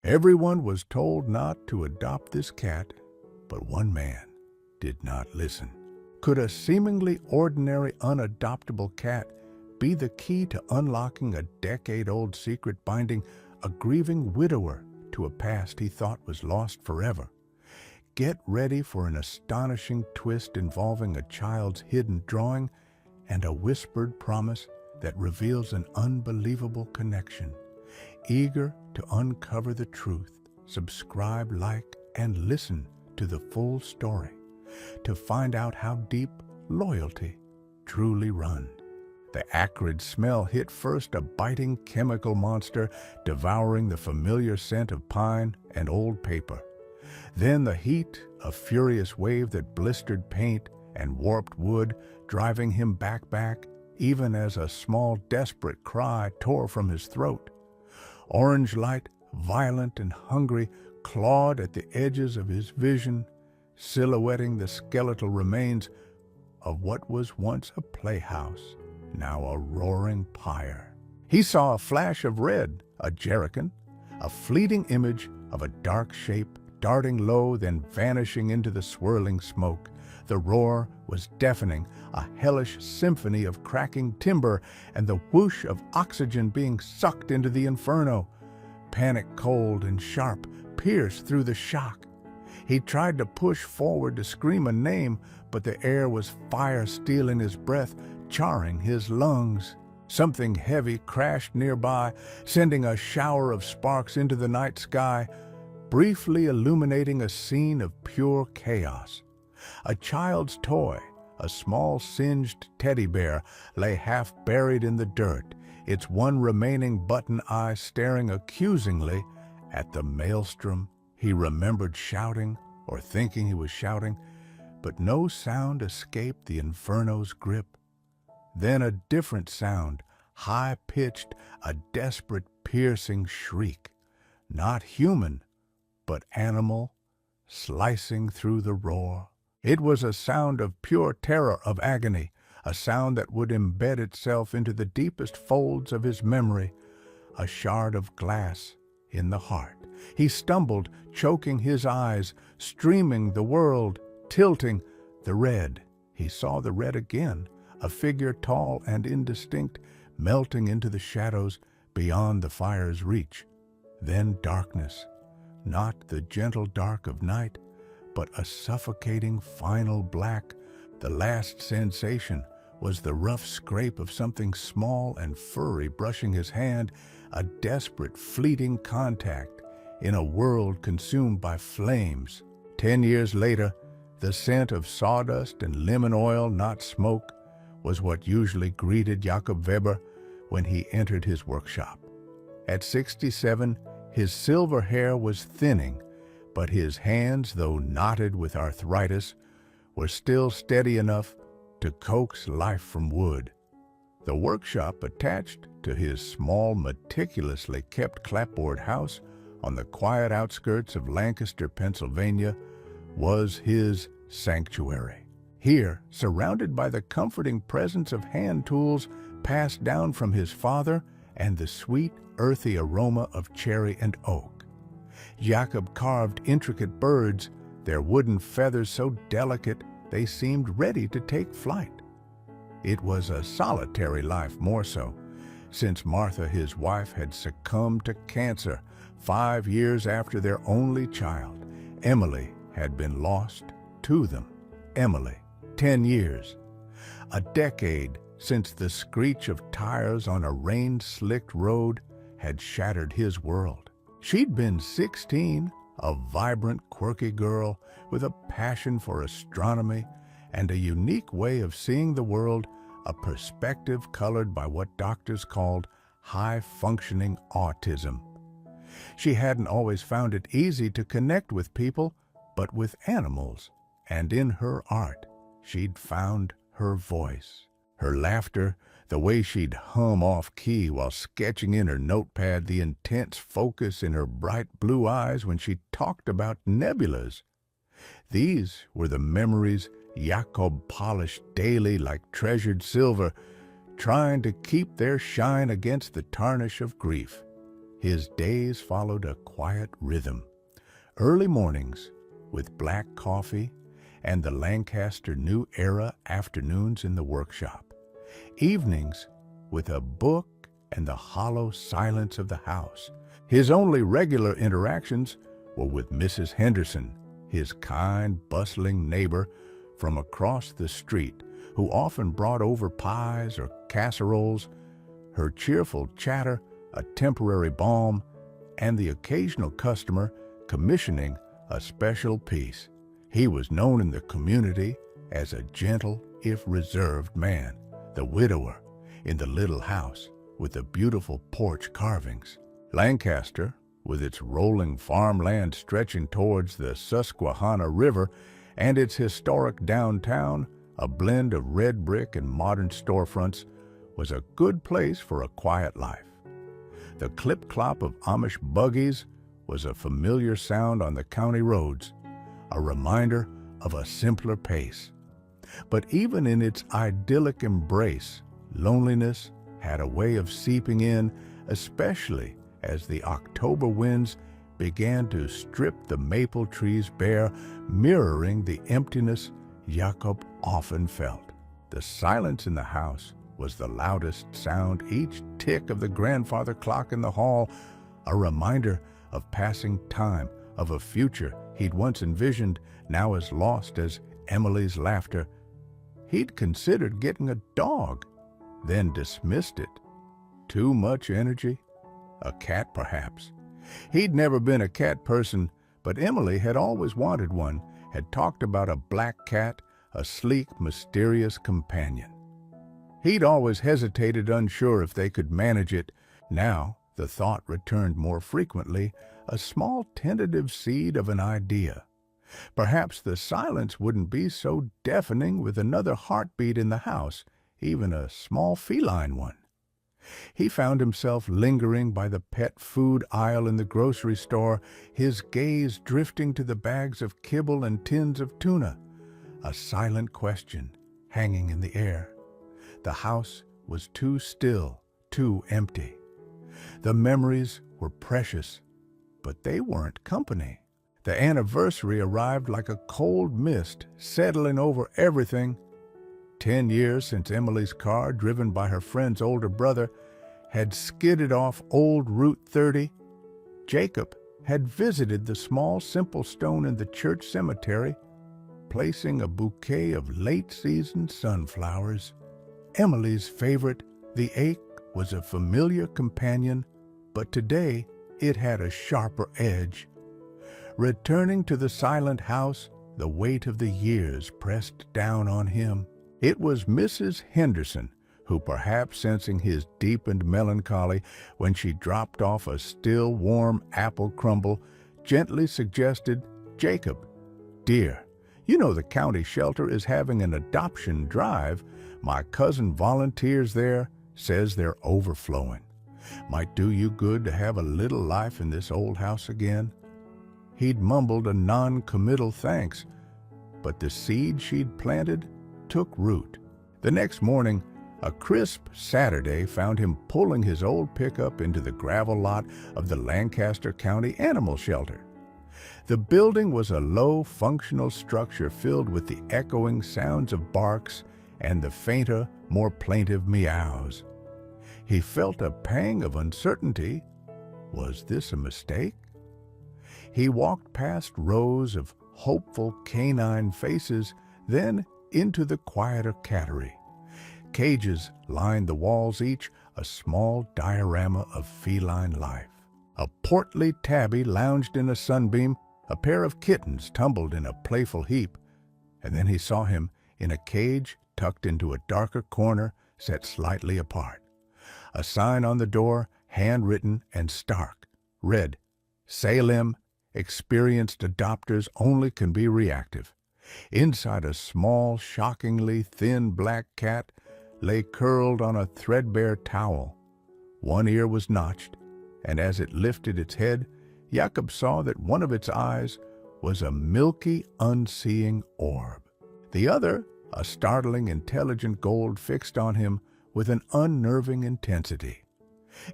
Everyone was told not to adopt this cat, but one man did not listen. Could a seemingly ordinary, unadoptable cat be the key to unlocking a decade-old secret binding a grieving widower to a past he thought was lost forever? Get ready for an astonishing twist involving a child's hidden drawing and a whispered promise that reveals an unbelievable connection. Eager to uncover the truth, subscribe, like, and listen to the full story to find out how deep loyalty truly runs. The acrid smell hit first, a biting chemical monster devouring the familiar scent of pine and old paper. Then the heat, a furious wave that blistered paint and warped wood, driving him back, even as a small, desperate cry tore from his throat. Orange light, violent and hungry, clawed at the edges of his vision, silhouetting the skeletal remains of what was once a playhouse, now a roaring pyre. He saw a flash of red, a jerrican, a fleeting image of a dark shape darting low, then vanishing into the swirling smoke. The roar was deafening, a hellish symphony of cracking timber and the whoosh of oxygen being sucked into the inferno. Panic, cold and sharp, pierced through the shock. He tried to push forward to scream a name, but the air was fire stealing his breath, charring his lungs. Something heavy crashed nearby, sending a shower of sparks into the night sky, briefly illuminating a scene of pure chaos. A child's toy, a small singed teddy bear, lay half buried in the dirt, its one remaining button eye staring accusingly at the maelstrom. He remembered shouting, or thinking he was shouting, but no sound escaped the inferno's grip. Then a different sound, high-pitched, a desperate, piercing shriek. Not human, but animal, slicing through the roar. It was a sound of pure terror, of agony, a sound that would embed itself into the deepest folds of his memory, a shard of glass in the heart. He stumbled, choking his eyes, streaming the world, tilting. The red. He saw the red again, a figure tall and indistinct, melting into the shadows beyond the fire's reach. Then darkness, not the gentle dark of night, but a suffocating final black. The last sensation was the rough scrape of something small and furry brushing his hand, a desperate, fleeting contact in a world consumed by flames. 10 years later, the scent of sawdust and lemon oil, not smoke, was what usually greeted Jakob Weber when he entered his workshop. At 67, his silver hair was thinning, but his hands, though knotted with arthritis, were still steady enough to coax life from wood. The workshop attached to his small, meticulously kept clapboard house on the quiet outskirts of Lancaster, Pennsylvania, was his sanctuary. Here, surrounded by the comforting presence of hand tools passed down from his father and the sweet, earthy aroma of cherry and oak, Jakob carved intricate birds, their wooden feathers so delicate they seemed ready to take flight. It was a solitary life, more so, since Martha, his wife, had succumbed to cancer 5 years after their only child, Emily, had been lost to them. Emily, 10 years. A decade since the screech of tires on a rain-slicked road had shattered his world. She'd been 16, a vibrant, quirky girl with a passion for astronomy and a unique way of seeing the world, a perspective colored by what doctors called high-functioning autism. She hadn't always found it easy to connect with people, but with animals, and in her art, she'd found her voice. Her laughter, the way she'd hum off-key while sketching in her notepad, the intense focus in her bright blue eyes when she talked about nebulas. These were the memories Jakob polished daily like treasured silver, trying to keep their shine against the tarnish of grief. His days followed a quiet rhythm. Early mornings with black coffee and the Lancaster New Era afternoons in the workshop. Evenings with a book and the hollow silence of the house. His only regular interactions were with Mrs. Henderson, his kind, bustling neighbor from across the street, who often brought over pies or casseroles, her cheerful chatter a temporary balm, and the occasional customer commissioning a special piece. He was known in the community as a gentle, if reserved man, the widower in the little house with the beautiful porch carvings. Lancaster, with its rolling farmland stretching towards the Susquehanna River and its historic downtown, a blend of red brick and modern storefronts, was a good place for a quiet life. The clip-clop of Amish buggies was a familiar sound on the county roads, a reminder of a simpler pace. But even in its idyllic embrace, loneliness had a way of seeping in, especially as the October winds began to strip the maple trees bare, mirroring the emptiness Jacob often felt. The silence in the house was the loudest sound, each tick of the grandfather clock in the hall, a reminder of passing time, of a future he'd once envisioned, now as lost as Emily's laughter. He'd considered getting a dog, then dismissed it. Too much energy? A cat, perhaps. He'd never been a cat person, but Emily had always wanted one, had talked about a black cat, a sleek, mysterious companion. He'd always hesitated, unsure if they could manage it. Now the thought returned more frequently, a small tentative seed of an idea. Perhaps the silence wouldn't be so deafening with another heartbeat in the house, even a small feline one. He found himself lingering by the pet food aisle in the grocery store, his gaze drifting to the bags of kibble and tins of tuna, a silent question hanging in the air. The house was too still, too empty. The memories were precious, but they weren't company. The anniversary arrived like a cold mist, settling over everything. 10 years since Emily's car, driven by her friend's older brother, had skidded off old Route 30. Jacob had visited the small, simple stone in the church cemetery, placing a bouquet of late-season sunflowers. Emily's favorite, the ache, was a familiar companion, but today it had a sharper edge. Returning to the silent house, the weight of the years pressed down on him. It was Mrs. Henderson who, perhaps sensing his deepened melancholy when she dropped off a still warm apple crumble, gently suggested, "Jacob, dear, you know the county shelter is having an adoption drive. My cousin volunteers there, says they're overflowing. Might do you good to have a little life in this old house again." He'd mumbled a non-committal thanks, but the seed she'd planted took root. The next morning, a crisp Saturday found him pulling his old pickup into the gravel lot of the Lancaster County Animal Shelter. The building was a low, functional structure filled with the echoing sounds of barks and the fainter, more plaintive meows. He felt a pang of uncertainty. Was this a mistake? He walked past rows of hopeful canine faces, then into the quieter cattery. Cages lined the walls, each a small diorama of feline life. A portly tabby lounged in a sunbeam, a pair of kittens tumbled in a playful heap, and then he saw him in a cage tucked into a darker corner set slightly apart. A sign on the door, handwritten and stark, read, "Salem, experienced adopters only can be reactive." Inside, a small, shockingly thin black cat lay curled on a threadbare towel. One ear was notched, and as it lifted its head, Jacob saw that one of its eyes was a milky, unseeing orb. The other, a startling, intelligent gold, fixed on him with an unnerving intensity.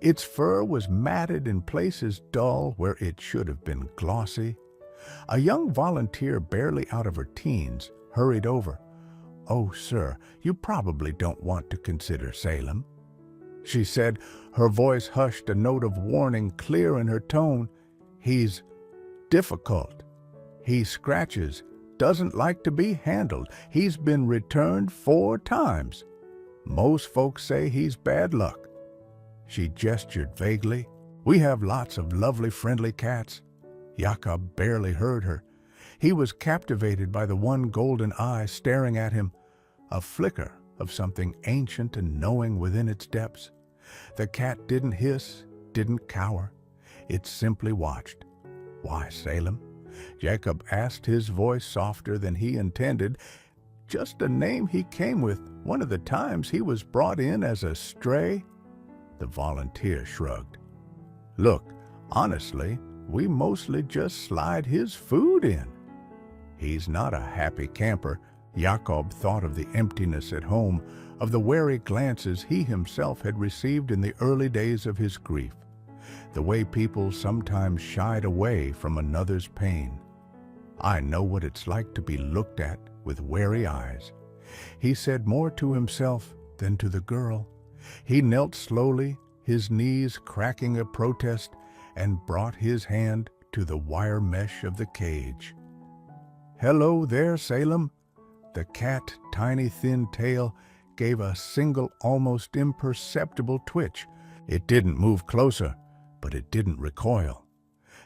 Its fur was matted in places dull where it should have been glossy. A young volunteer, barely out of her teens, hurried over. "Oh, sir, you probably don't want to consider Salem," she said, her voice hushed, a note of warning clear in her tone. "He's difficult. He scratches, doesn't like to be handled. He's been returned 4 times. Most folks say he's bad luck." She gestured vaguely. "We have lots of lovely, friendly cats." Jakob barely heard her. He was captivated by the one golden eye staring at him, a flicker of something ancient and knowing within its depths. The cat didn't hiss, didn't cower. It simply watched. "Why, Salem?" Jacob asked, his voice softer than he intended. "Just a name he came with one of the times he was brought in as a stray." The volunteer shrugged. "Look, honestly, we mostly just slide his food in." He's not a happy camper. Jacob thought of the emptiness at home, of the wary glances he himself had received in the early days of his grief, the way people sometimes shied away from another's pain. "I know what it's like to be looked at with wary eyes." He said more to himself than to the girl. He knelt slowly, his knees cracking a protest, and brought his hand to the wire mesh of the cage. "Hello there, Salem." The cat's tiny thin tail gave a single, almost imperceptible twitch. It didn't move closer, but it didn't recoil.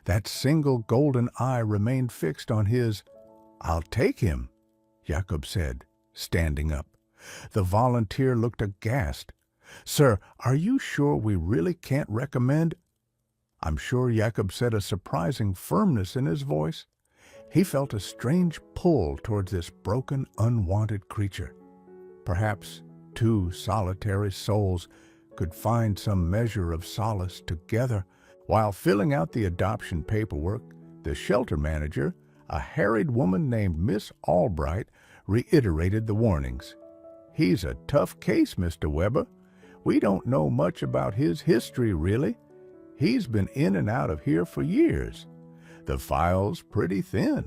That single golden eye remained fixed on his. "I'll take him," Jacob said, standing up. The volunteer looked aghast. "Sir, are you sure we really can't recommend—" I'm sure Jacob said, a surprising firmness in his voice. He felt a strange pull towards this broken, unwanted creature. Perhaps 2 solitary souls could find some measure of solace together. While filling out the adoption paperwork, the shelter manager, a harried woman named Miss Albright, reiterated the warnings. "He's a tough case, Mr. Weber. We don't know much about his history, really. He's been in and out of here for years. The file's pretty thin."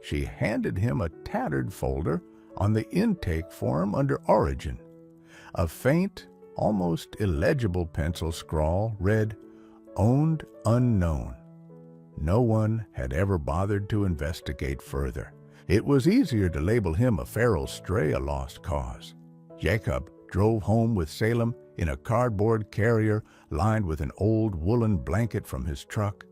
She handed him a tattered folder on the intake form under Origin. A faint, almost illegible pencil scrawl read, "Owned unknown." No one had ever bothered to investigate further. It was easier to label him a feral stray, a lost cause. Jacob drove home with Salem in a cardboard carrier lined with an old woolen blanket from his truck.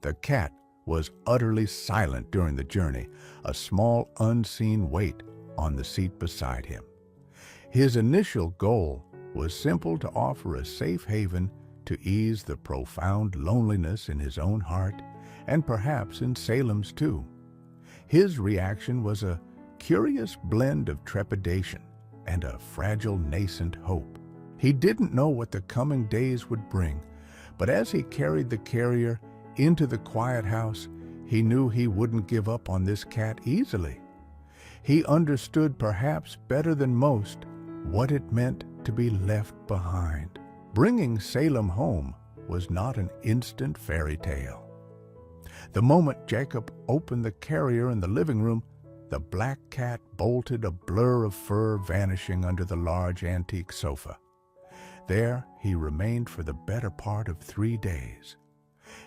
The cat was utterly silent during the journey, a small unseen weight on the seat beside him. His initial goal was simple: to offer a safe haven to ease the profound loneliness in his own heart, and perhaps in Salem's too. His reaction was a curious blend of trepidation and a fragile, nascent hope. He didn't know what the coming days would bring, but as he carried the carrier into the quiet house, he knew he wouldn't give up on this cat easily. He understood, perhaps better than most, what it meant to be left behind. Bringing Salem home was not an instant fairy tale. The moment Jacob opened the carrier in the living room, the black cat bolted, a blur of fur vanishing under the large antique sofa. There he remained for the better part of 3 days.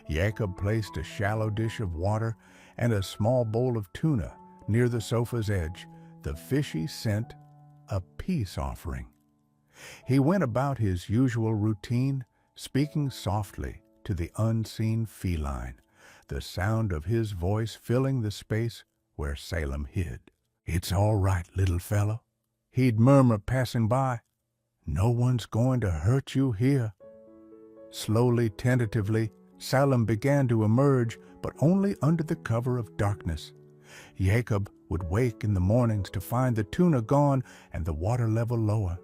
Jacob placed a shallow dish of water and a small bowl of tuna near the sofa's edge, the fishy scent a peace offering. He went about his usual routine, speaking softly to the unseen feline, the sound of his voice filling the space where Salem hid. "It's all right, little fellow," he'd murmur passing by. "No one's going to hurt you here." Slowly, tentatively, Salem began to emerge, but only under the cover of darkness. Jacob would wake in the mornings to find the tuna gone and the water level lower.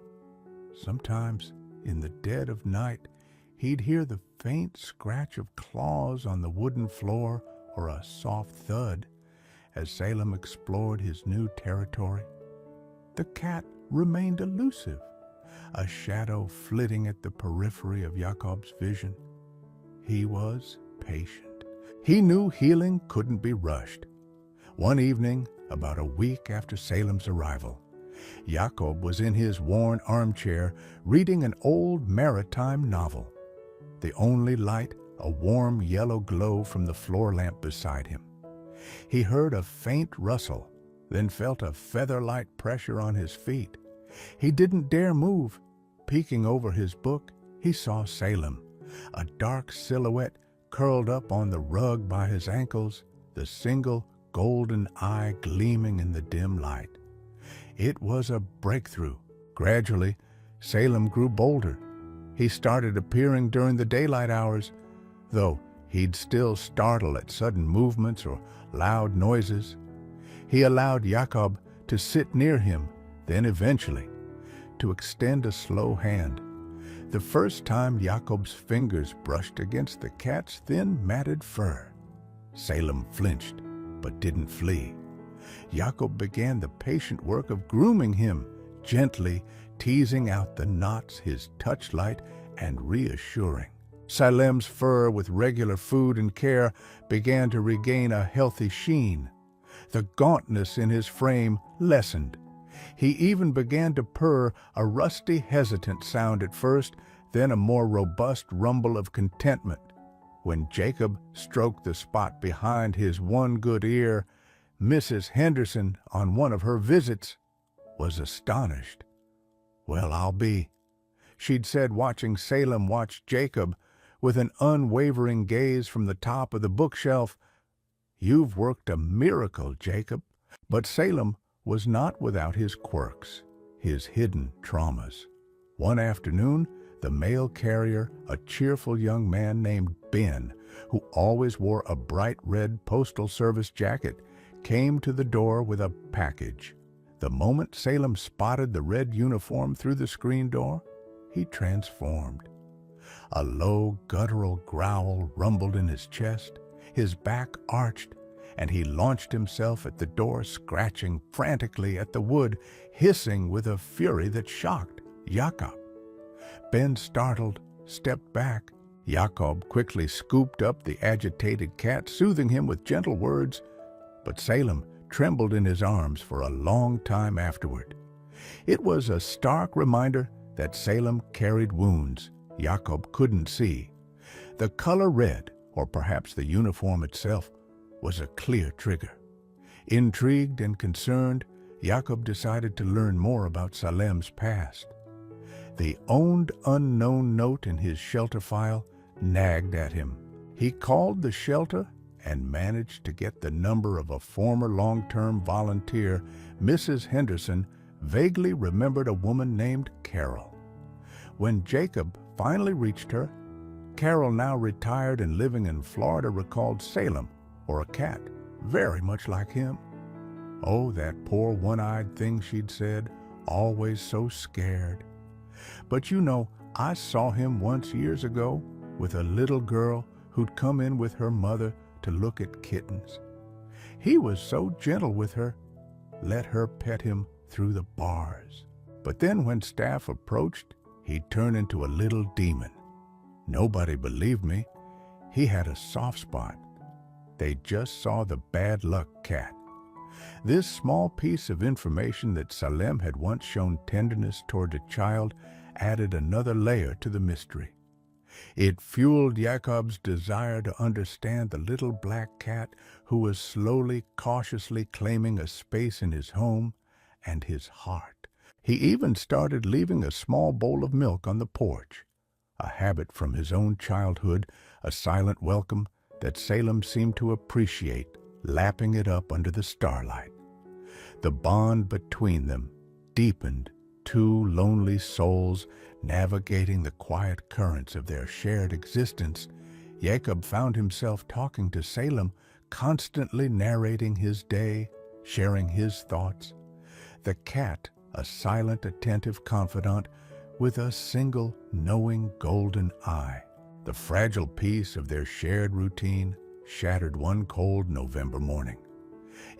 Sometimes, in the dead of night, he'd hear the faint scratch of claws on the wooden floor or a soft thud as Salem explored his new territory. The cat remained elusive, a shadow flitting at the periphery of Jacob's vision. He was patient. He knew healing couldn't be rushed. One evening, about a week after Salem's arrival, Jacob was in his worn armchair reading an old maritime novel. The only light, a warm yellow glow from the floor lamp beside him. He heard a faint rustle, then felt a feather-light pressure on his feet. He didn't dare move. Peeking over his book, he saw Salem, a dark silhouette curled up on the rug by his ankles, the single golden eye gleaming in the dim light. It was a breakthrough. Gradually, Salem grew bolder. He started appearing during the daylight hours, though he'd still startle at sudden movements or loud noises. He allowed Jacob to sit near him, then eventually to extend a slow hand. The first time Jacob's fingers brushed against the cat's thin, matted fur. Salem flinched, but didn't flee. Jacob began the patient work of grooming him, gently teasing out the knots, his touch light and reassuring. Salem's fur, with regular food and care, began to regain a healthy sheen. The gauntness in his frame lessened. He even began to purr, a rusty, hesitant sound at first, then a more robust rumble of contentment. When Jacob stroked the spot behind his one good ear, Mrs. Henderson, on one of her visits, was astonished. "Well, I'll be," she'd said, watching Salem watch Jacob with an unwavering gaze from the top of the bookshelf. "You've worked a miracle, Jacob." But Salem was not without his quirks, his hidden traumas. One afternoon, the mail carrier, a cheerful young man named Ben, who always wore a bright red Postal Service jacket, came to the door with a package. The moment Salem spotted the red uniform through the screen door, he transformed. A low, guttural growl rumbled in his chest, his back arched, and he launched himself at the door, scratching frantically at the wood, hissing with a fury that shocked Jacob. Ben, startled, stepped back. Jacob quickly scooped up the agitated cat, soothing him with gentle words, but Salem trembled in his arms for a long time afterward. It was a stark reminder that Salem carried wounds Jacob couldn't see. The color red, or perhaps the uniform itself, was a clear trigger. Intrigued and concerned, Jacob decided to learn more about Salem's past. The owned unknown note in his shelter file nagged at him. He called the shelter and managed to get the number of a former long-term volunteer. Mrs. Henderson vaguely remembered a woman named Carol. When Jacob finally reached her, Carol, now retired and living in Florida, recalled Salem, or a cat, very much like him. "Oh, that poor one-eyed thing," she'd said, "always so scared. But you know, I saw him once years ago with a little girl who'd come in with her mother to look at kittens. He was so gentle with her, let her pet him through the bars. But then when staff approached, he'd turn into a little demon. Nobody believed me. He had a soft spot. They just saw the bad luck cat." This small piece of information that Salem had once shown tenderness toward a child added another layer to the mystery. It fueled Jacob's desire to understand the little black cat who was slowly, cautiously claiming a space in his home and his heart. He even started leaving a small bowl of milk on the porch, a habit from his own childhood, a silent welcome that Salem seemed to appreciate, lapping it up under the starlight. The bond between them deepened, two lonely souls navigating the quiet currents of their shared existence. Jacob found himself talking to Salem, constantly narrating his day, sharing his thoughts. The cat, a silent, attentive confidant with a single, knowing golden eye. The fragile peace of their shared routine shattered one cold November morning.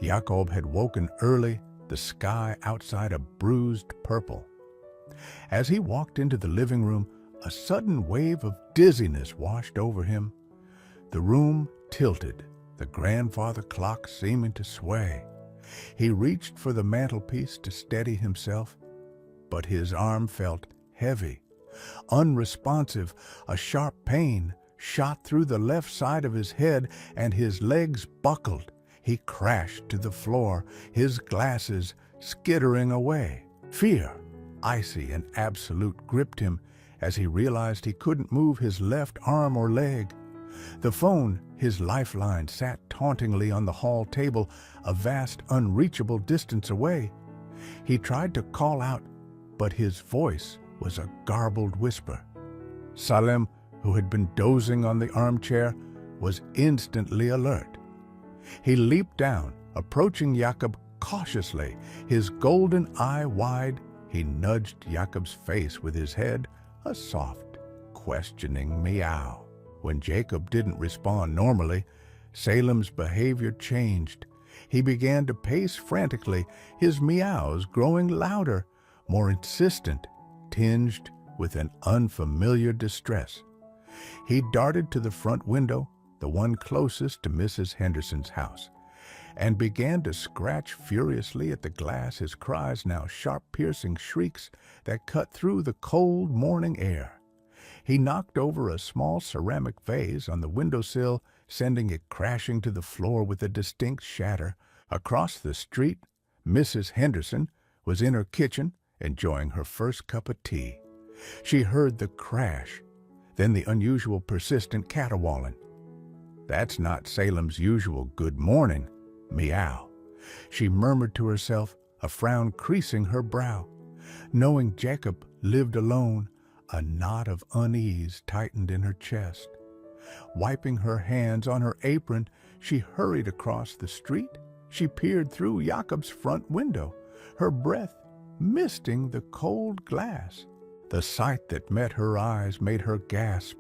Jacob had woken early, the sky outside a bruised purple. As he walked into the living room, a sudden wave of dizziness washed over him. The room tilted, the grandfather clock seeming to sway. He reached for the mantelpiece to steady himself, but his arm felt heavy, unresponsive. A sharp pain shot through the left side of his head and his legs buckled. He crashed to the floor, his glasses skittering away. Fear, icy and absolute, gripped him as he realized he couldn't move his left arm or leg. The phone, his lifeline, sat tauntingly on the hall table, a vast, unreachable distance away. He tried to call out, but his voice was a garbled whisper. Salem, who had been dozing on the armchair, was instantly alert. He leaped down, approaching Jakob cautiously, his golden eye wide. He nudged Jakob's face with his head, a soft, questioning meow. When Jacob didn't respond normally, Salem's behavior changed. He began to pace frantically, his meows growing louder, more insistent, tinged with an unfamiliar distress. He darted to the front window, the one closest to Mrs. Henderson's house, and began to scratch furiously at the glass, his cries now sharp, piercing shrieks that cut through the cold morning air. He knocked over a small ceramic vase on the windowsill, sending it crashing to the floor with a distinct shatter. Across the street, Mrs. Henderson was in her kitchen, enjoying her first cup of tea. She heard the crash, then the unusual persistent caterwauling. That's not Salem's usual good morning, meow. She murmured to herself, a frown creasing her brow. Knowing Jacob lived alone, a knot of unease tightened in her chest. Wiping her hands on her apron, she hurried across the street. She peered through Jakob's front window, her breath misting the cold glass. The sight that met her eyes made her gasp.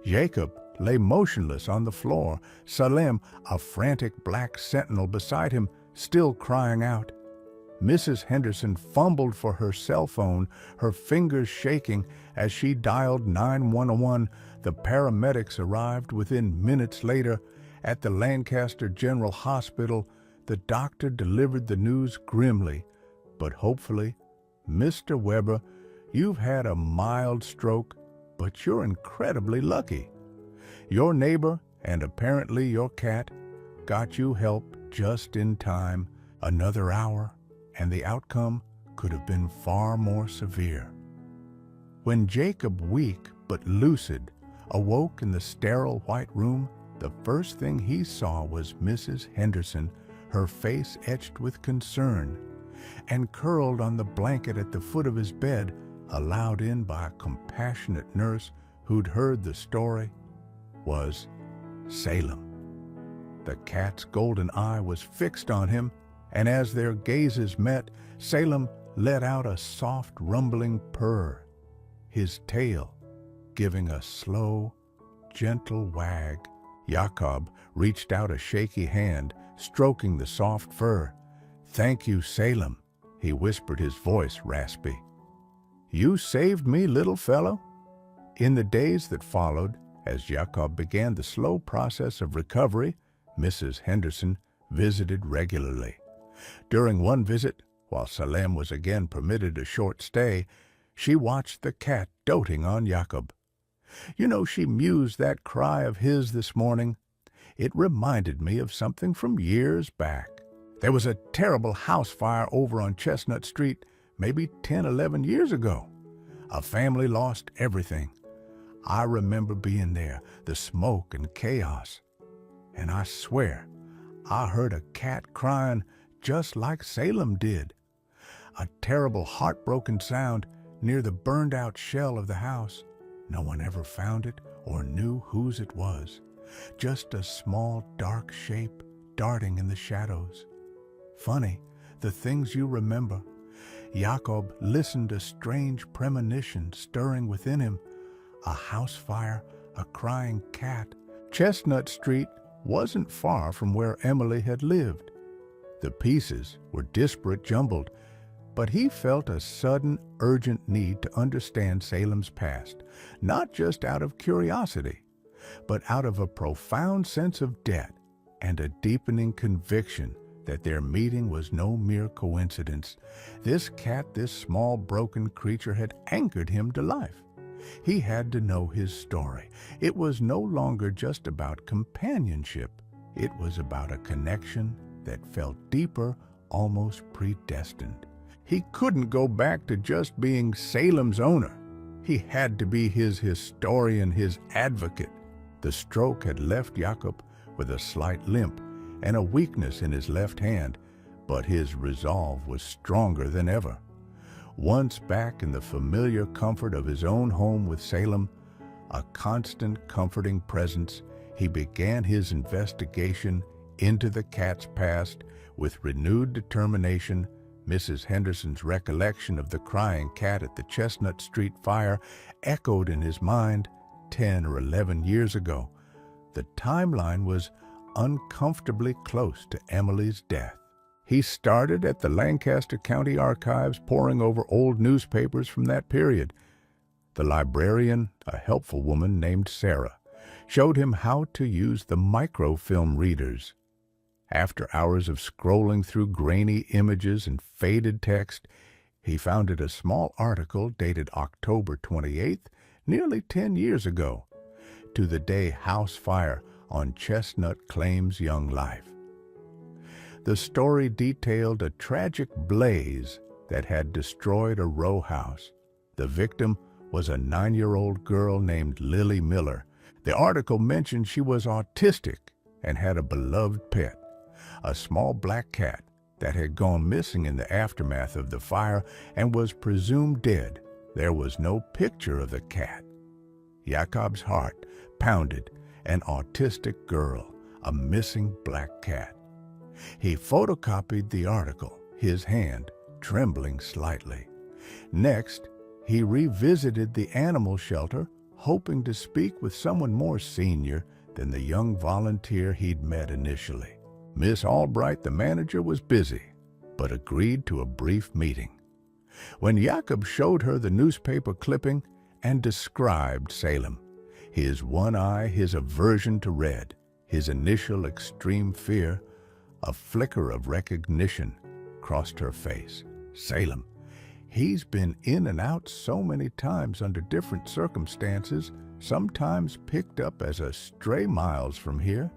Jacob lay motionless on the floor, Salem, a frantic black sentinel beside him, still crying out. Mrs. Henderson fumbled for her cell phone, her fingers shaking as she dialed 911. The paramedics arrived within minutes later. At the Lancaster General Hospital, the doctor delivered the news grimly, but hopefully. Mr. Weber, you've had a mild stroke, but you're incredibly lucky. Your neighbor, and apparently your cat, got you help just in time. Another hour, and the outcome could have been far more severe. When Jacob, weak but lucid, awoke in the sterile white room, the first thing he saw was Mrs. Henderson, her face etched with concern, and curled on the blanket at the foot of his bed, allowed in by a compassionate nurse who'd heard the story, was Salem. The cat's golden eye was fixed on him, and as their gazes met, Salem let out a soft, rumbling purr, his tail giving a slow, gentle wag. Jakob reached out a shaky hand, stroking the soft fur. "Thank you, Salem," he whispered, his voice raspy. "You saved me, little fellow." In the days that followed, as Jakob began the slow process of recovery, Mrs. Henderson visited regularly. During one visit, while Salem was again permitted a short stay, she watched the cat doting on Jakob. "You know, she mused, that cry of his this morning. It reminded me of something from years back. There was a terrible house fire over on Chestnut Street, maybe 10, 11 years ago. A family lost everything. I remember being there, the smoke and chaos. And I swear, I heard a cat crying just like Salem did. A terrible, heartbroken sound near the burned-out shell of the house. No one ever found it or knew whose it was. Just a small, dark shape darting in the shadows. Funny, the things you remember." Jakob listened, a strange premonition stirring within him. A house fire, a crying cat. Chestnut Street wasn't far from where Emily had lived. The pieces were disparate, jumbled, But he felt a sudden, urgent need to understand Salem's past, not just out of curiosity, but out of a profound sense of debt and a deepening conviction that their meeting was no mere coincidence. This cat, this small broken creature, had anchored him to life. He had to know his story. It was no longer just about companionship. It was about a connection that felt deeper, almost predestined. He couldn't go back to just being Salem's owner. He had to be his historian, his advocate. The stroke had left Jakob with a slight limp and a weakness in his left hand, but his resolve was stronger than ever. Once back in the familiar comfort of his own home with Salem, a constant comforting presence, he began his investigation into the cat's past with renewed determination. Mrs. Henderson's recollection of the crying cat at the Chestnut Street fire echoed in his mind 10 or 11 years ago. The timeline was uncomfortably close to Emily's death. He started at the Lancaster County Archives, poring over old newspapers from that period. The librarian, a helpful woman named Sarah, showed him how to use the microfilm readers. After hours of scrolling through grainy images and faded text, he found a small article dated October 28th, nearly 10 years ago, to the day house fire on Chestnut claims young life. The story detailed a tragic blaze that had destroyed a row house. The victim was a 9-year-old girl named Lily Miller. The article mentioned she was autistic and had a beloved pet, a small black cat that had gone missing in the aftermath of the fire and was presumed dead. There was no picture of the cat. Jakob's heart pounded. An autistic girl, a missing black cat. He photocopied the article, his hand trembling slightly. Next, he revisited the animal shelter, hoping to speak with someone more senior than the young volunteer he'd met initially. Miss Albright, the manager, was busy, but agreed to a brief meeting. When Jakob showed her the newspaper clipping and described Salem, his one eye, his aversion to red, his initial extreme fear, a flicker of recognition crossed her face. Salem, he's been in and out so many times under different circumstances, sometimes picked up as a stray miles from here,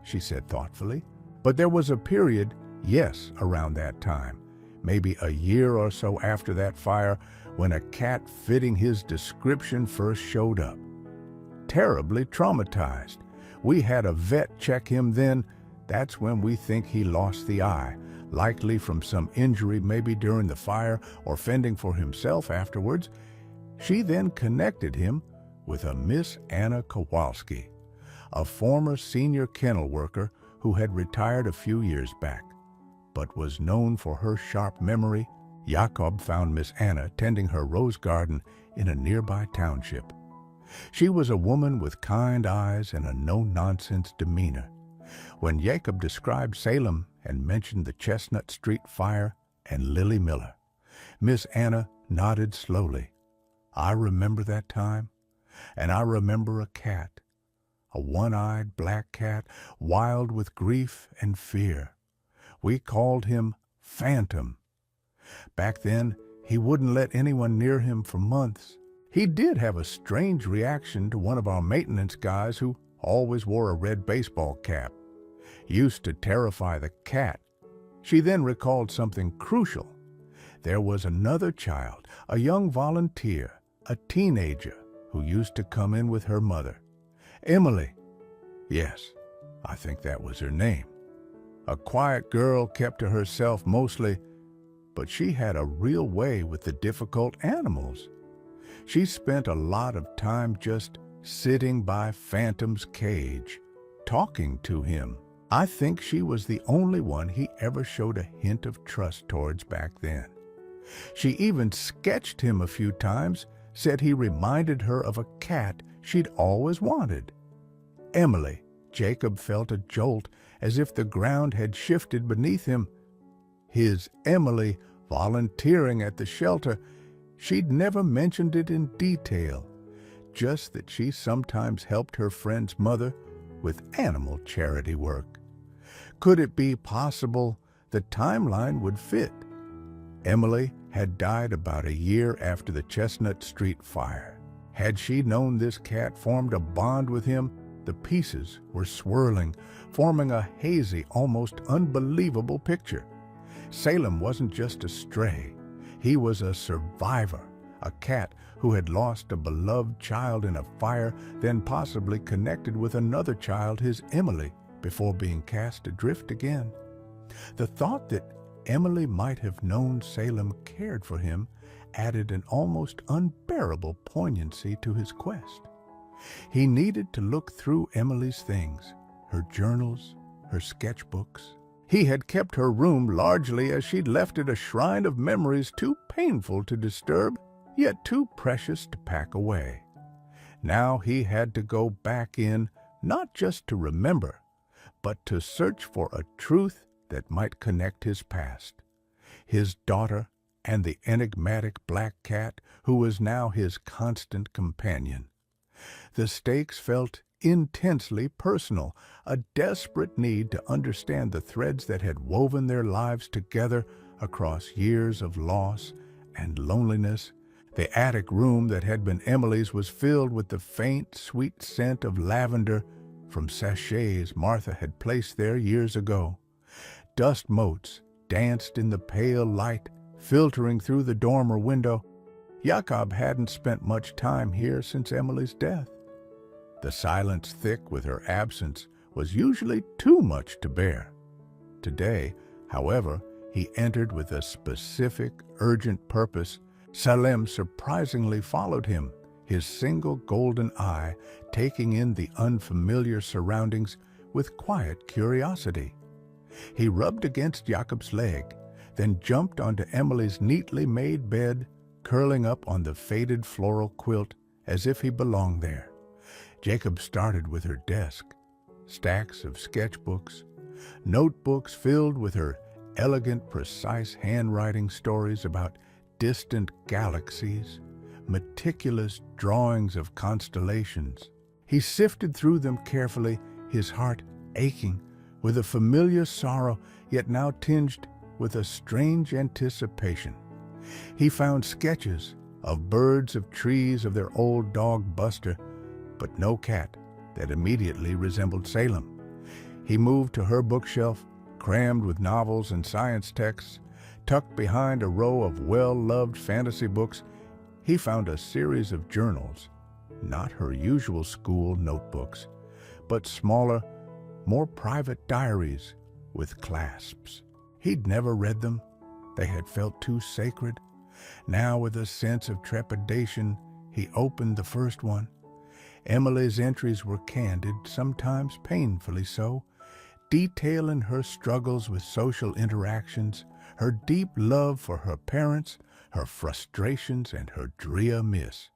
she said thoughtfully. But there was a period, yes, around that time, maybe a year or so after that fire, when a cat fitting his description first showed up. Terribly traumatized. We had a vet check him then. That's when we think he lost the eye, likely from some injury maybe during the fire or fending for himself afterwards. She then connected him with a Miss Anna Kowalski, a former senior kennel worker who had retired a few years back, but was known for her sharp memory. Jakob found Miss Anna tending her rose garden in a nearby township. She was a woman with kind eyes and a no-nonsense demeanor. When Jakob described Salem and mentioned the Chestnut Street fire and Lily Miller, Miss Anna nodded slowly. I remember that time, and I remember a cat, a one-eyed black cat, wild with grief and fear. We called him Phantom. Back then, he wouldn't let anyone near him for months. He did have a strange reaction to one of our maintenance guys who always wore a red baseball cap. Used to terrify the cat. She then recalled something crucial. There was another child, a young volunteer, a teenager, who used to come in with her mother. Emily. Yes, I think that was her name. A quiet girl, kept to herself mostly, but she had a real way with the difficult animals. She spent a lot of time just sitting by Phantom's cage, talking to him. I think she was the only one he ever showed a hint of trust towards back then. She even sketched him a few times, said he reminded her of a cat she'd always wanted. Emily. Jakob felt a jolt, as if the ground had shifted beneath him. His Emily volunteering at the shelter. She'd never mentioned it in detail, just that she sometimes helped her friend's mother with animal charity work. Could it be possible the timeline would fit? Emily had died about a year after the Chestnut Street fire. Had she known this cat formed a bond with him, the pieces were swirling, forming a hazy, almost unbelievable picture. Salem wasn't just a stray. He was a survivor, a cat who had lost a beloved child in a fire, then possibly connected with another child, his Emily, before being cast adrift again. The thought that Emily might have known Salem cared for him added an almost unbearable poignancy to his quest. He needed to look through Emily's things, her journals, her sketchbooks. He had kept her room largely as she'd left it, a shrine of memories too painful to disturb, yet too precious to pack away. Now he had to go back in, not just to remember, but to search for a truth that might connect his past, his daughter, and the enigmatic black cat who was now his constant companion. The stakes felt intensely personal, a desperate need to understand the threads that had woven their lives together across years of loss and loneliness. The attic room that had been Emily's was filled with the faint, sweet scent of lavender from sachets Martha had placed there years ago. Dust motes danced in the pale light filtering through the dormer window. Jakob hadn't spent much time here since Emily's death. The silence thick with her absence was usually too much to bear. Today, however, he entered with a specific, urgent purpose. Salem surprisingly followed him, his single golden eye taking in the unfamiliar surroundings with quiet curiosity. He rubbed against Jakob's leg, then jumped onto Emily's neatly made bed, curling up on the faded floral quilt as if he belonged there. Jacob started with her desk, stacks of sketchbooks, notebooks filled with her elegant, precise handwriting stories about distant galaxies, meticulous drawings of constellations. He sifted through them carefully, his heart aching with a familiar sorrow, yet now tinged with a strange anticipation. He found sketches of birds, of trees, of their old dog Buster, but no cat that immediately resembled Salem. He moved to her bookshelf, crammed with novels and science texts. Tucked behind a row of well-loved fantasy books, he found a series of journals, not her usual school notebooks, but smaller, more private diaries with clasps. He'd never read them. They had felt too sacred. Now, with a sense of trepidation, he opened the first one. Emily's entries were candid, sometimes painfully so, detailing her struggles with social interactions, her deep love for her parents, her frustrations, and her drear miss.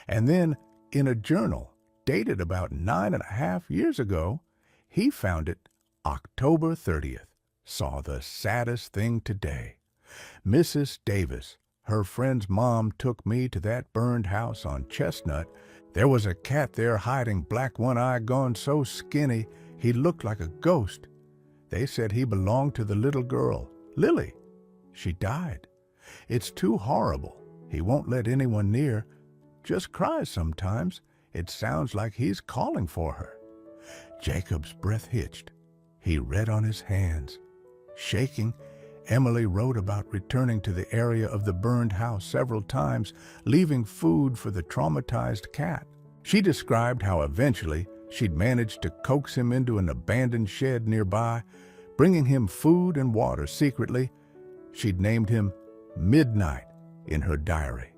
And then, in a journal dated about 9.5 years ago, he found it October 30th, saw the saddest thing today. Mrs. Davis, her friend's mom, took me to that burned house on Chestnut. There was a cat there hiding, black, one eye gone so skinny he looked like a ghost. They said he belonged to the little girl, Lily. She died. It's too horrible. He won't let anyone near. Just cries sometimes. It sounds like he's calling for her. Jacob's breath hitched. He read on his hands. Shaking, Emily wrote about returning to the area of the burned house several times, leaving food for the traumatized cat. She described how eventually she'd managed to coax him into an abandoned shed nearby, bringing him food and water secretly. She'd named him Midnight in her diary.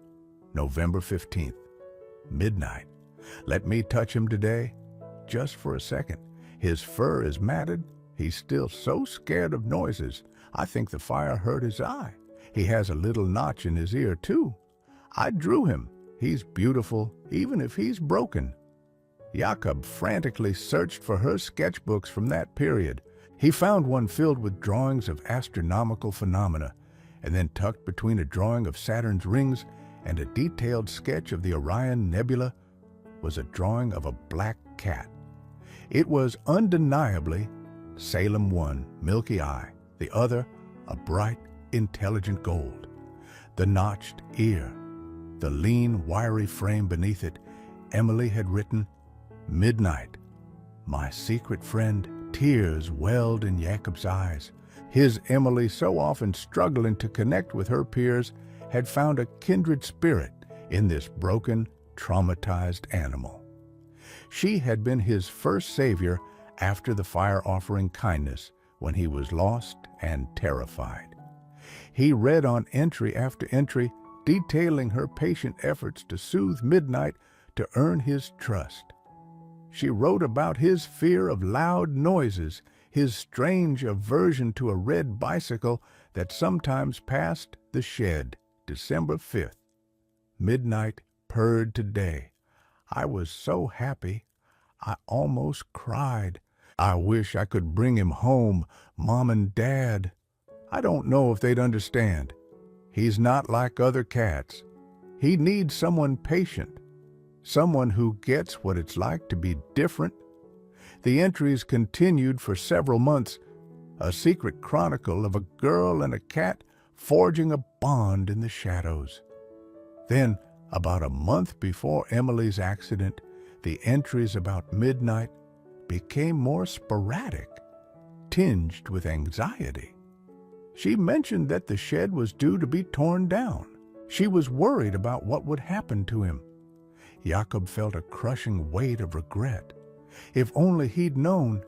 November 15th. Midnight. Let me touch him today, just for a second. His fur is matted. He's still so scared of noises. I think the fire hurt his eye. He has a little notch in his ear, too. I drew him. He's beautiful, even if he's broken. Jakob frantically searched for her sketchbooks from that period. He found one filled with drawings of astronomical phenomena, And then tucked between a drawing of Saturn's rings and a detailed sketch of the Orion Nebula was a drawing of a black cat. It was undeniably Salem one, milky eye, the other a bright, intelligent gold. The notched ear, the lean, wiry frame beneath it, Emily had written, "Midnight, my secret friend." Tears welled in Jacob's eyes. His Emily, so often struggling to connect with her peers, had found a kindred spirit in this broken, traumatized animal. She had been his first savior after the fire offering kindness when he was lost and terrified. He read on entry after entry, detailing her patient efforts to soothe Midnight to earn his trust. She wrote about his fear of loud noises, his strange aversion to a red bicycle that sometimes passed the shed. December 5th. Midnight purred today. I was so happy, I almost cried. I wish I could bring him home, Mom and Dad. I don't know if they'd understand. He's not like other cats. He needs someone patient, someone who gets what it's like to be different. The entries continued for several months, a secret chronicle of a girl and a cat forging a bond in the shadows. Then, about a month before Emily's accident, the entries about Midnight became more sporadic, tinged with anxiety. She mentioned that the shed was due to be torn down. She was worried about what would happen to him. Jakob felt a crushing weight of regret. If only he'd known,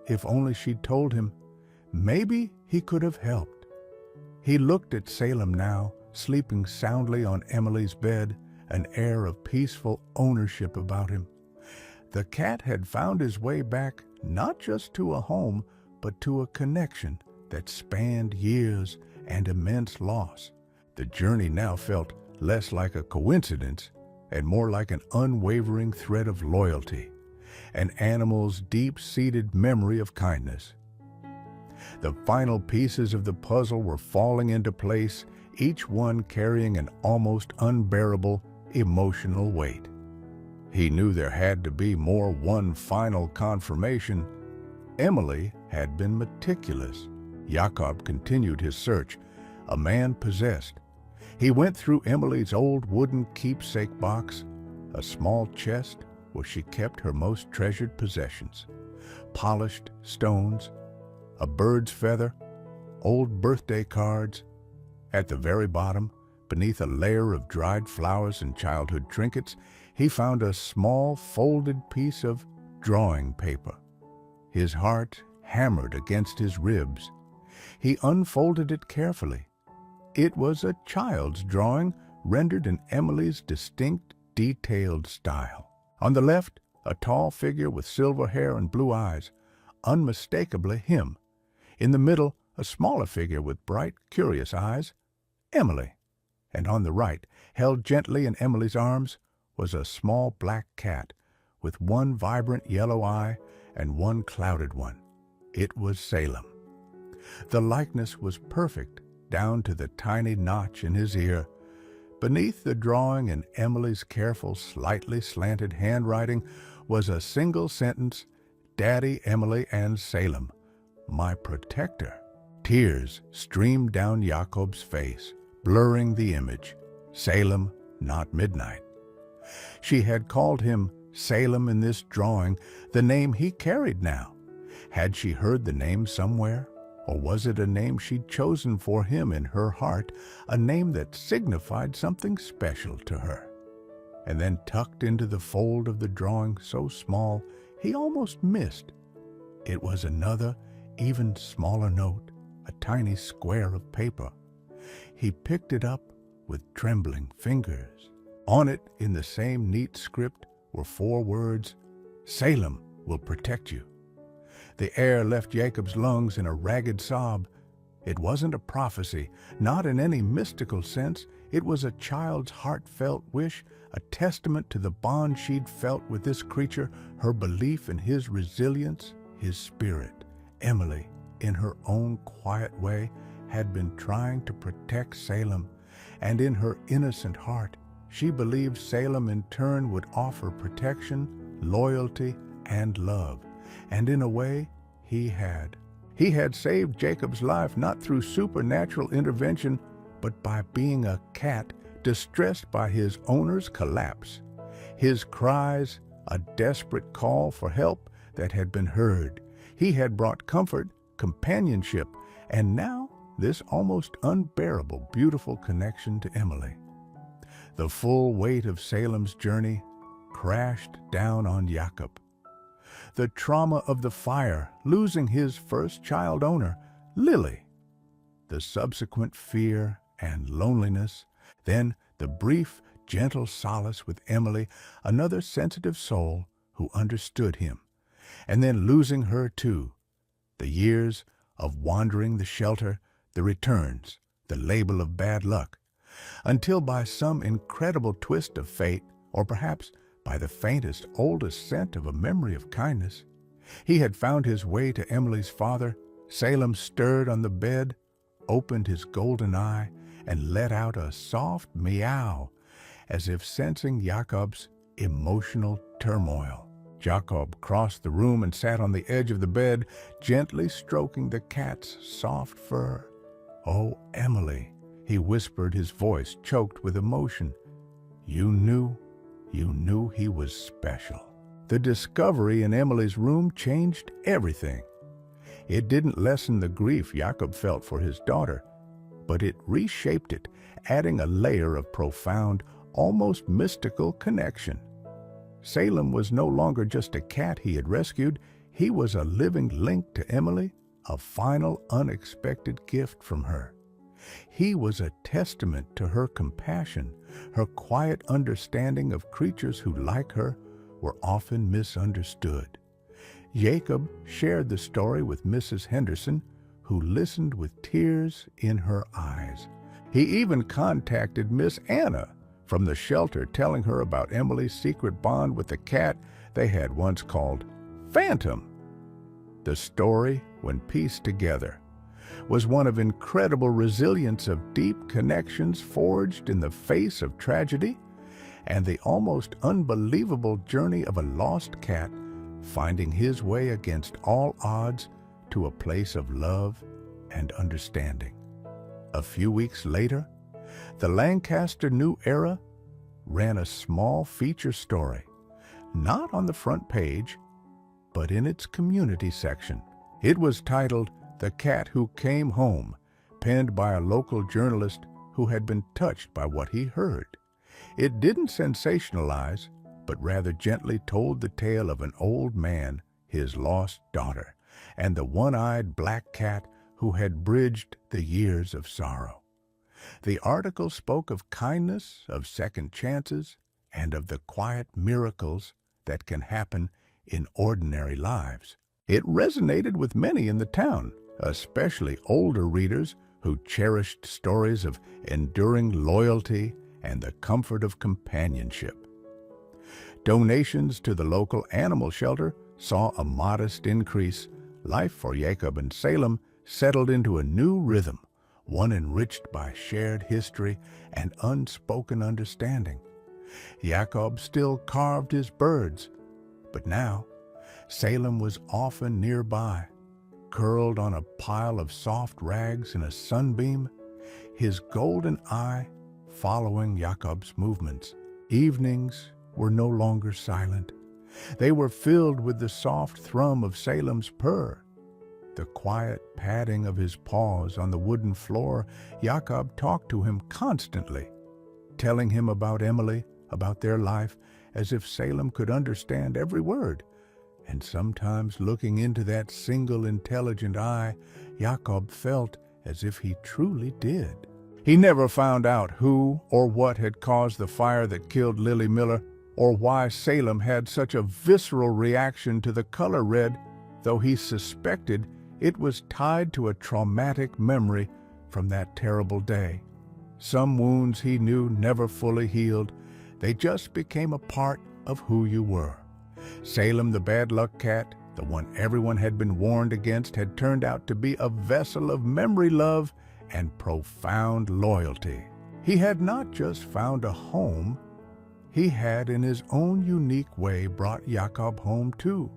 if only she'd told him, maybe he could have helped. He looked at Salem now, sleeping soundly on Emily's bed, an air of peaceful ownership about him. The cat had found his way back not just to a home, but to a connection that spanned years and immense loss. The journey now felt less like a coincidence and more like an unwavering thread of loyalty, an animal's deep-seated memory of kindness. The final pieces of the puzzle were falling into place, each one carrying an almost unbearable emotional weight. He knew there had to be more, one final confirmation. Emily had been meticulous. Jakob continued his search, a man possessed. He went through Emily's old wooden keepsake box, a small chest where she kept her most treasured possessions, polished stones, a bird's feather, old birthday cards. At the very bottom, beneath a layer of dried flowers and childhood trinkets, he found a small folded piece of drawing paper. His heart hammered against his ribs. He unfolded it carefully. It was a child's drawing, rendered in Emily's distinct, detailed style. On the left, a tall figure with silver hair and blue eyes, unmistakably him. In the middle, a smaller figure with bright, curious eyes, Emily. And on the right, held gently in Emily's arms, was a small black cat with one vibrant yellow eye and one clouded one. It was Salem. The likeness was perfect, down to the tiny notch in his ear. Beneath the drawing, in Emily's careful, slightly slanted handwriting, was a single sentence, "Daddy, Emily, and Salem, my protector." Tears streamed down Jakob's face, blurring the image. Salem, not Midnight. She had called him Salem in this drawing, the name he carried now. Had she heard the name somewhere? Or was it a name she'd chosen for him in her heart, a name that signified something special to her? And then tucked into the fold of the drawing, so small he almost missed, it was another, even smaller note, a tiny square of paper. He picked it up with trembling fingers. On it, in the same neat script, were 4 words, "Salem will protect you." The air left Jacob's lungs in a ragged sob. It wasn't a prophecy, not in any mystical sense. It was a child's heartfelt wish, a testament to the bond she'd felt with this creature, her belief in his resilience, his spirit. Emily, in her own quiet way, had been trying to protect Salem, and in her innocent heart, she believed Salem in turn would offer protection, loyalty, and love. And in a way, he had. He had saved Jacob's life not through supernatural intervention, but by being a cat distressed by his owner's collapse. His cries, a desperate call for help that had been heard. He had brought comfort, companionship, and now this almost unbearable, beautiful connection to Emily. The full weight of Salem's journey crashed down on Jacob. The trauma of the fire, losing his first child owner, Lily. The subsequent fear and loneliness, then the brief, gentle solace with Emily, another sensitive soul who understood him, and then losing her too. The years of wandering the shelter, the returns, the label of bad luck, until by some incredible twist of fate, or perhaps by the faintest, oldest scent of a memory of kindness, he had found his way to Emily's father. Salem stirred on the bed, opened his golden eye, and let out a soft meow, as if sensing Jacob's emotional turmoil. Jacob crossed the room and sat on the edge of the bed, gently stroking the cat's soft fur. "Oh, Emily," he whispered, his voice choked with emotion. You knew he was special." The discovery in Emily's room changed everything. It didn't lessen the grief Jacob felt for his daughter, but it reshaped it, adding a layer of profound, almost mystical connection. Salem was no longer just a cat he had rescued. He was a living link to Emily, a final, unexpected gift from her. He was a testament to her compassion, her quiet understanding of creatures who, like her, were often misunderstood. Jacob shared the story with Mrs. Henderson, who listened with tears in her eyes. He even contacted Miss Anna from the shelter, telling her about Emily's secret bond with the cat they had once called Phantom. The story, when pieced together, was one of incredible resilience, of deep connections forged in the face of tragedy, and the almost unbelievable journey of a lost cat finding his way against all odds to a place of love and understanding. A few weeks later, the Lancaster New Era ran a small feature story, not on the front page, but in its community section. It was titled "The Cat Who Came Home," penned by a local journalist who had been touched by what he heard. It didn't sensationalize, but rather gently told the tale of an old man, his lost daughter, and the one-eyed black cat who had bridged the years of sorrow. The article spoke of kindness, of second chances, and of the quiet miracles that can happen in ordinary lives. It resonated with many in the town, especially older readers who cherished stories of enduring loyalty and the comfort of companionship. Donations to the local animal shelter saw a modest increase. Life for Jacob and Salem settled into a new rhythm, one enriched by shared history and unspoken understanding. Jacob still carved his birds, but now Salem was often nearby, curled on a pile of soft rags in a sunbeam, his golden eye following Jacob's movements. Evenings were no longer silent. They were filled with the soft thrum of Salem's purr, the quiet padding of his paws on the wooden floor. Jacob talked to him constantly, telling him about Emily, about their life, as if Salem could understand every word. And sometimes, looking into that single intelligent eye, Jacob felt as if he truly did. He never found out who or what had caused the fire that killed Lily Miller, or why Salem had such a visceral reaction to the color red, though he suspected it was tied to a traumatic memory from that terrible day. Some wounds he knew never fully healed. They just became a part of who you were. Salem, the bad luck cat, the one everyone had been warned against, had turned out to be a vessel of memory, love, and profound loyalty. He had not just found a home, he had in his own unique way brought Jakob home too,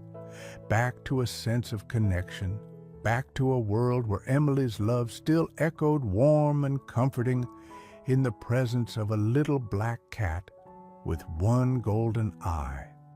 back to a sense of connection, back to a world where Emily's love still echoed warm and comforting in the presence of a little black cat with one golden eye.